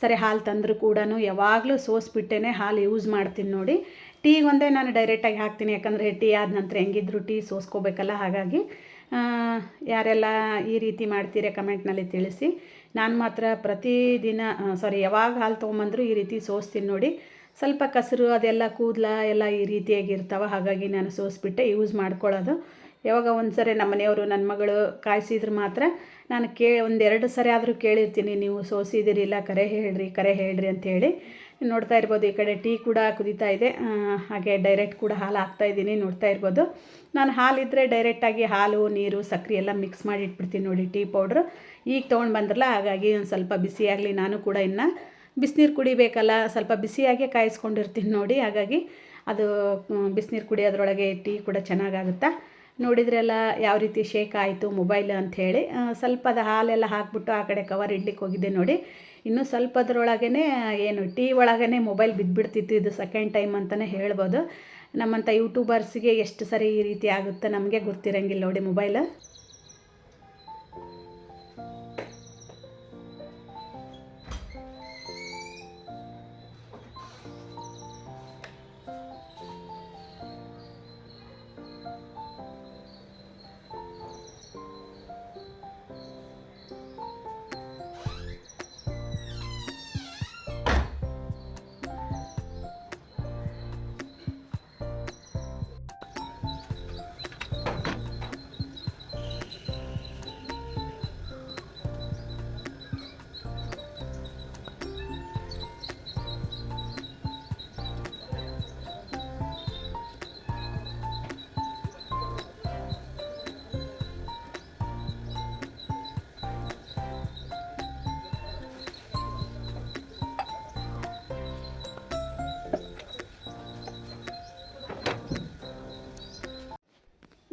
ಸರಿ ಹಾಲು ತಂದರೂ ಕೂಡ ಯಾವಾಗಲೂ ಸೋಸ್ಬಿಟ್ಟೇ ಹಾಲು ಯೂಸ್ ಮಾಡ್ತೀನಿ ನೋಡಿ. ಟೀಗೊಂದೇ ನಾನು ಡೈರೆಕ್ಟಾಗಿ ಹಾಕ್ತೀನಿ. ಯಾಕಂದರೆ ಟೀ ಆದ ನಂತರ ಹೆಂಗಿದ್ರು ಟೀ ಸೋಸ್ಕೋಬೇಕಲ್ಲ. ಹಾಗಾಗಿ ಯಾರೆಲ್ಲ ಈ ರೀತಿ ಮಾಡ್ತೀರಾ ಕಮೆಂಟ್ನಲ್ಲಿ ತಿಳಿಸಿ. ನಾನು ಮಾತ್ರ ಪ್ರತಿದಿನ ಯಾವಾಗ ಹಾಲು ತೊಗೊಂಬಂದರೂ ಈ ರೀತಿ ಸೋಸ್ತೀನಿ ನೋಡಿ. ಸ್ವಲ್ಪ ಕಸರು ಅದೆಲ್ಲ ಕೂದಲ ಎಲ್ಲ ಈ ರೀತಿಯಾಗಿರ್ತಾವೆ. ಹಾಗಾಗಿ ನಾನು ಸೋಸಿಬಿಟ್ಟೆ ಯೂಸ್ ಮಾಡ್ಕೊಳ್ಳೋದು. ಯಾವಾಗ ಒಂದು ಸರಿ ನಮ್ಮ ಮನೆಯವರು ನನ್ನ ಮಗಳು ಕಾಯಿಸಿದ್ರೆ ಮಾತ್ರ ನಾನು ಒಂದೆರಡು ಸರಿ ಆದರೂ ಕೇಳಿರ್ತೀನಿ, ನೀವು ಸೋಸಿದಿರಿಲ್ಲ ಕರೆ ಹೇಳ್ರಿ ಅಂಥೇಳಿ. ನೋಡ್ತಾ ಇರ್ಬೋದು ಈ ಕಡೆ ಟೀ ಕೂಡ ಕುದೀತಾ ಇದೆ, ಹಾಗೆ ಡೈರೆಕ್ಟ್ ಕೂಡ ಹಾಲು ಹಾಕ್ತಾಯಿದ್ದೀನಿ. ನೋಡ್ತಾ ಇರ್ಬೋದು ನಾನು ಹಾಲಿದ್ದರೆ ಡೈರೆಕ್ಟಾಗಿ ಹಾಲು ನೀರು ಸಕ್ಕರೆ ಎಲ್ಲ ಮಿಕ್ಸ್ ಮಾಡಿ ಇಟ್ಬಿಡ್ತೀನಿ ನೋಡಿ. ಟೀ ಪೌಡ್ರು ಈಗ ತೊಗೊಂಡು ಬಂದ್ರಲ್ಲ, ಹಾಗಾಗಿ ಒಂದು ಸ್ವಲ್ಪ ಬಿಸಿಯಾಗಲಿ, ನಾನು ಕೂಡ ಇನ್ನು ಬಿಸಿನೀರು ಕುಡಿಬೇಕಲ್ಲ, ಸ್ವಲ್ಪ ಬಿಸಿಯಾಗೇ ಕಾಯಿಸ್ಕೊಂಡಿರ್ತೀನಿ ನೋಡಿ. ಹಾಗಾಗಿ ಅದು ಬಿಸಿನೀರು ಕುಡಿಯೋದ್ರೊಳಗೆ ಟೀ ಕೂಡ ಚೆನ್ನಾಗಾಗುತ್ತಾ. ನೋಡಿದ್ರೆಲ್ಲ ಯಾವ ರೀತಿ ಶೇಕ್ ಆಯಿತು ಮೊಬೈಲ್ ಅಂಥೇಳಿ. ಸ್ವಲ್ಪ ಅದು ಹಾಲೆಲ್ಲ ಹಾಕ್ಬಿಟ್ಟು ಆ ಕಡೆ ಕವರ್ ಇಡ್ಲಿಕ್ಕೆ ಹೋಗಿದ್ದೆ ನೋಡಿ. ಇನ್ನೂ ಸ್ವಲ್ಪದ್ರೊಳಗೇ ಏನು ಟೀ ಒಳಗೇ ಮೊಬೈಲ್ ಬಿದ್ದುಬಿಡ್ತಿತ್ತು. ಇದು ಸೆಕೆಂಡ್ ಟೈಮ್ ಅಂತಲೇ ಹೇಳ್ಬೋದು. ನಮ್ಮಂಥ ಯೂಟ್ಯೂಬರ್ಸ್ಗೆ ಎಷ್ಟು ಸರಿ ಈ ರೀತಿ ಆಗುತ್ತೆ ನಮಗೆ ಗೊತ್ತಿರಂಗಿಲ್ಲ ನೋಡಿ ಮೊಬೈಲ್.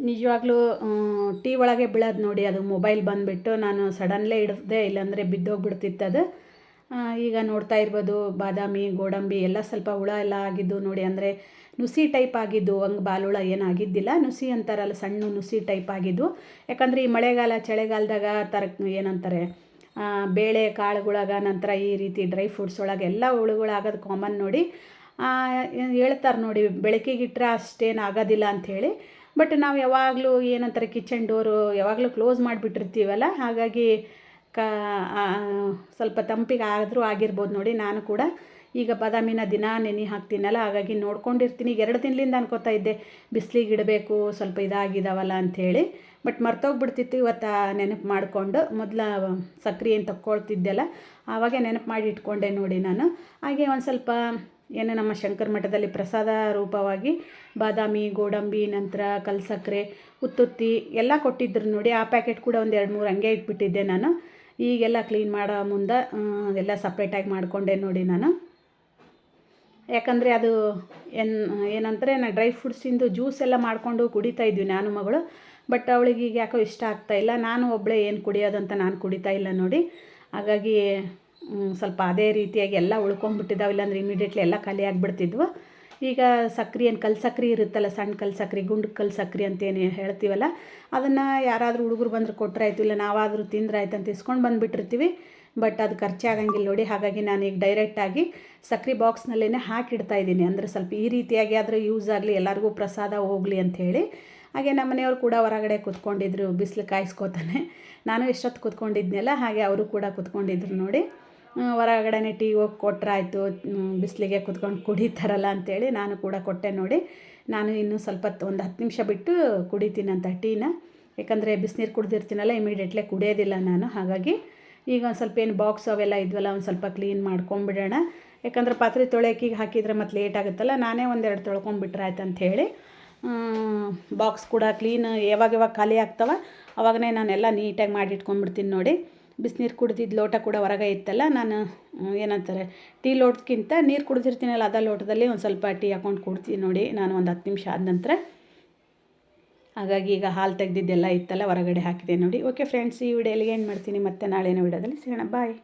ನಿಜವಾಗ್ಲೂ ಟೀ ಒಳಗೆ ಬೀಳೋದು ನೋಡಿ, ಅದು ಮೊಬೈಲ್ ಬಂದುಬಿಟ್ಟು ನಾನು ಸಡನ್ಲೇ ಹಿಡಿದೆ, ಇಲ್ಲಾಂದರೆ ಬಿದ್ದೋಗ್ಬಿಡ್ತಿತ್ತು ಅದು. ಈಗ ನೋಡ್ತಾ ಇರ್ಬೋದು ಬಾದಾಮಿ ಗೋಡಂಬಿ ಎಲ್ಲ ಸ್ವಲ್ಪ ಹುಳ ಎಲ್ಲ ಆಗಿದ್ದು ನೋಡಿ. ಅಂದರೆ ನುಸಿ ಟೈಪ್ ಆಗಿದ್ದು, ಹಂಗೆ ಬಾಲುಳ ಏನಾಗಿದ್ದಿಲ್ಲ, ನುಸಿ ಅಂತಾರಲ್ಲ ಸಣ್ಣ ನುಸಿ ಟೈಪ್ ಆಗಿದ್ದು. ಯಾಕಂದರೆ ಈ ಮಳೆಗಾಲ ಚಳಿಗಾಲದಾಗ ಏನಂತಾರೆ ಬೇಳೆ ಕಾಳುಗಳಾಗ ನಂತರ ಈ ರೀತಿ ಡ್ರೈ ಫ್ರೂಟ್ಸ್ ಒಳಗೆ ಎಲ್ಲ ಹುಳುಗಳಾಗೋದು ಕಾಮನ್ ನೋಡಿ. ಹೇಳ್ತಾರೆ ನೋಡಿ ಬೆಳಕಿಗಿಟ್ರೆ ಅಷ್ಟೇನು ಆಗೋದಿಲ್ಲ ಅಂಥೇಳಿ. ಬಟ್ ನಾವು ಯಾವಾಗಲೂ ಏನಂತಾರೆ ಕಿಚನ್ ಡೋರು ಯಾವಾಗಲೂ ಕ್ಲೋಸ್ ಮಾಡಿಬಿಟ್ಟಿರ್ತೀವಲ್ಲ, ಹಾಗಾಗಿ ಸ್ವಲ್ಪ ತಂಪಿಗೆ ಆದರೂ ಆಗಿರ್ಬೋದು ನೋಡಿ. ನಾನು ಕೂಡ ಈಗ ಬಾದಾಮಿನ ದಿನ ನೆನೆ ಹಾಕ್ತೀನಲ್ಲ, ಹಾಗಾಗಿ ನೋಡ್ಕೊಂಡಿರ್ತೀನಿ. ಈಗ 2 ದಿನದಿಂದ ಅನ್ಕೋತಾ ಇದ್ದೆ ಬಿಸಿಲಿಗೆ ಇಡಬೇಕು, ಸ್ವಲ್ಪ ಇದಾಗಿದ್ದಾವಲ್ಲ ಅಂಥೇಳಿ. ಬಟ್ ಮರ್ತೋಗ್ಬಿಡ್ತಿತ್ತು. ಇವತ್ತು ನೆನಪು ಮಾಡಿಕೊಂಡು ಮೊದಲ ಸಕ್ಕರೆ ಏನು ತಕ್ಕೊಳ್ತಿದ್ದೆಲ್ಲ ಆವಾಗೇ ನೆನಪು ಮಾಡಿ ಇಟ್ಕೊಂಡೆ ನೋಡಿ ನಾನು. ಹಾಗೆ ಒಂದು ಸ್ವಲ್ಪ ಏನು ನಮ್ಮ ಶಂಕರ ಮಠದಲ್ಲಿ ಪ್ರಸಾದ ರೂಪವಾಗಿ ಬಾದಾಮಿ ಗೋಡಂಬಿ ನಂತರ ಕಲ್ಸಕ್ಕರೆ ಉತ್ತುತ್ತಿ ಎಲ್ಲ ಕೊಟ್ಟಿದ್ರು ನೋಡಿ. ಆ ಪ್ಯಾಕೆಟ್ ಕೂಡ ಒಂದು 2-3 ಹಂಗೆ ಇಟ್ಬಿಟ್ಟಿದ್ದೆ ನಾನು. ಈಗೆಲ್ಲ ಕ್ಲೀನ್ ಮಾಡೋ ಮುಂದೆ ಎಲ್ಲ ಸಪ್ರೇಟಾಗಿ ಮಾಡಿಕೊಂಡೆ ನೋಡಿ ನಾನು. ಯಾಕಂದರೆ ಅದು ಏನಂದರೆ ನಾನು ಡ್ರೈ ಫ್ರೂಟ್ಸಿಂದು ಜ್ಯೂಸ್ ಎಲ್ಲ ಮಾಡಿಕೊಂಡು ಕುಡಿತಾಯಿದ್ವಿ ನಾನು ಮಗಳು. ಬಟ್ ಅವಳಿಗೆ ಈಗ ಯಾಕೋ ಇಷ್ಟ ಆಗ್ತಾಯಿಲ್ಲ. ನಾನು ಒಬ್ಬಳೇ ಏನು ಕುಡಿಯೋದಂತ ನಾನು ಕುಡಿತಾ ಇಲ್ಲ ನೋಡಿ. ಹಾಗಾಗಿ ಸ್ವಲ್ಪ ಅದೇ ರೀತಿಯಾಗಿ ಎಲ್ಲ ಉಳ್ಕೊಂಡ್ಬಿಟ್ಟಿದ್ದಾವೆ, ಇಲ್ಲಾಂದ್ರೆ ಇಮಿಡಿಯೇಟ್ಲಿ ಎಲ್ಲ ಖಾಲಿ ಆಗಿಬಿಡ್ತಿದ್ವು. ಈಗ ಸಕ್ಕರೆ ಏನು ಕಲ್ಸಕ್ಕರೆ ಇರುತ್ತಲ್ಲ, ಸಣ್ಣ ಕಲ್ಸಕ್ಕರೆ ಗುಂಡು ಕಲ್ಸಕ್ಕರೆ ಅಂತೇನು ಹೇಳ್ತೀವಲ್ಲ, ಅದನ್ನು ಯಾರಾದರೂ ಹುಡುಗರು ಬಂದರೆ ಕೊಟ್ಟರಾಯ್ತು, ಇಲ್ಲ ನಾವಾದರೂ ತಿಂದ್ರಾಯ್ತು ಅಂತ ಇಸ್ಕೊಂಡು ಬಂದುಬಿಟ್ಟಿರ್ತೀವಿ. ಬಟ್ ಅದು ಖರ್ಚಾಗಂಗಿಲ್ಲ ನೋಡಿ. ಹಾಗಾಗಿ ನಾನೀಗ ಡೈರೆಕ್ಟಾಗಿ ಸಕ್ಕರೆ ಬಾಕ್ಸ್ನಲ್ಲೇ ಹಾಕಿಡ್ತಾಯಿದ್ದೀನಿ. ಅಂದರೆ ಸ್ವಲ್ಪ ಈ ರೀತಿಯಾಗಿ ಆದರೂ ಯೂಸ್ ಆಗಲಿ, ಎಲ್ಲರಿಗೂ ಪ್ರಸಾದ ಹೋಗಲಿ ಅಂಥೇಳಿ. ಹಾಗೆ ನಮ್ಮ ಮನೆಯವರು ಕೂಡ ಹೊರಗಡೆ ಕೂತ್ಕೊಂಡಿದ್ರು ಬಿಸಿಲು ಕಾಯಿಸ್ಕೋತಾನೆ. ನಾನು ಎಷ್ಟೊತ್ತು ಕೂತ್ಕೊಂಡಿದ್ನಲ್ಲ, ಹಾಗೆ ಅವರು ಕೂಡ ಕೂತ್ಕೊಂಡಿದ್ರು ನೋಡಿ. ಹೊರಗಡೆ ಟೀ ಹೋಗಿ ಕೊಟ್ಟರಾಯ್ತು, ಬಿಸಿಲಿಗೆ ಕೂತ್ಕೊಂಡು ಕುಡಿತಾರಲ್ಲ ಅಂಥೇಳಿ ನಾನು ಕೂಡ ಕೊಟ್ಟೆ ನೋಡಿ. ನಾನು ಇನ್ನೂ ಸ್ವಲ್ಪ ಒಂದು 10 ನಿಮಿಷ ಬಿಟ್ಟು ಕುಡಿತೀನಂತ ಟೀನ. ಯಾಕಂದರೆ ಬಿಸಿನೀರು ಕುಡ್ದಿರ್ತೀನಲ್ಲ, ಇಮಿಡಿಯೇಟ್ಲಿ ಕುಡಿಯೋದಿಲ್ಲ ನಾನು. ಹಾಗಾಗಿ ಈಗ ಒಂದು ಸ್ವಲ್ಪ ಏನು ಬಾಕ್ಸ್ ಅವೆಲ್ಲ ಇದ್ವಲ್ಲ, ಒಂದು ಸ್ವಲ್ಪ ಕ್ಲೀನ್ ಮಾಡ್ಕೊಂಬಿಡೋಣ. ಯಾಕಂದ್ರೆ ಪಾತ್ರೆ ತೊಳೆಯೋಕೆ ಹಾಕಿದರೆ ಮತ್ತು ಲೇಟ್ ಆಗುತ್ತಲ್ಲ, ನಾನೇ 1-2 ತೊಳ್ಕೊಂಬಿಟ್ರೆ ಆಯ್ತು ಅಂಥೇಳಿ. ಬಾಕ್ಸ್ ಕೂಡ ಕ್ಲೀನ್ ಯಾವಾಗ ಖಾಲಿ ಆಗ್ತವೆ ಅವಾಗನೇ ನಾನೆಲ್ಲ ನೀಟಾಗಿ ಮಾಡಿ ಇಟ್ಕೊಂಡ್ಬಿಡ್ತೀನಿ ನೋಡಿ. ಬಿಸಿನೀರು ಕುಡ್ದಿದ್ದು ಲೋಟ ಕೂಡ ಹೊರಗೆ ಇತ್ತಲ್ಲ, ನಾನು ಏನಂತಾರೆ ಟೀ ಲೋಟಕ್ಕಿಂತ ನೀರು ಕುಡ್ದಿರ್ತೀನಲ್ಲ ಅದ ಲೋಟದಲ್ಲಿ ಒಂದು ಸ್ವಲ್ಪ ಟೀ ಹಾಕ್ಕೊಂಡು ಕುಡ್ತೀನಿ ನೋಡಿ ನಾನು ಒಂದು 10 ನಿಮಿಷ ಆದ ನಂತರ. ಹಾಗಾಗಿ ಈಗ ಹಾಲು ತೆಗೆದಿದ್ದೆಲ್ಲ ಇತ್ತಲ್ಲ ಹೊರಗಡೆ ಹಾಕಿದೆ ನೋಡಿ. ಓಕೆ ಫ್ರೆಂಡ್ಸ್, ಈ ವಿಡಿಯೋಲಿ ಏನು ಮಾಡ್ತೀನಿ, ಮತ್ತೆ ನಾಳೆನ ವಿಡಿಯೋದಲ್ಲಿ ಸಿಗೋಣ. ಬಾಯ್.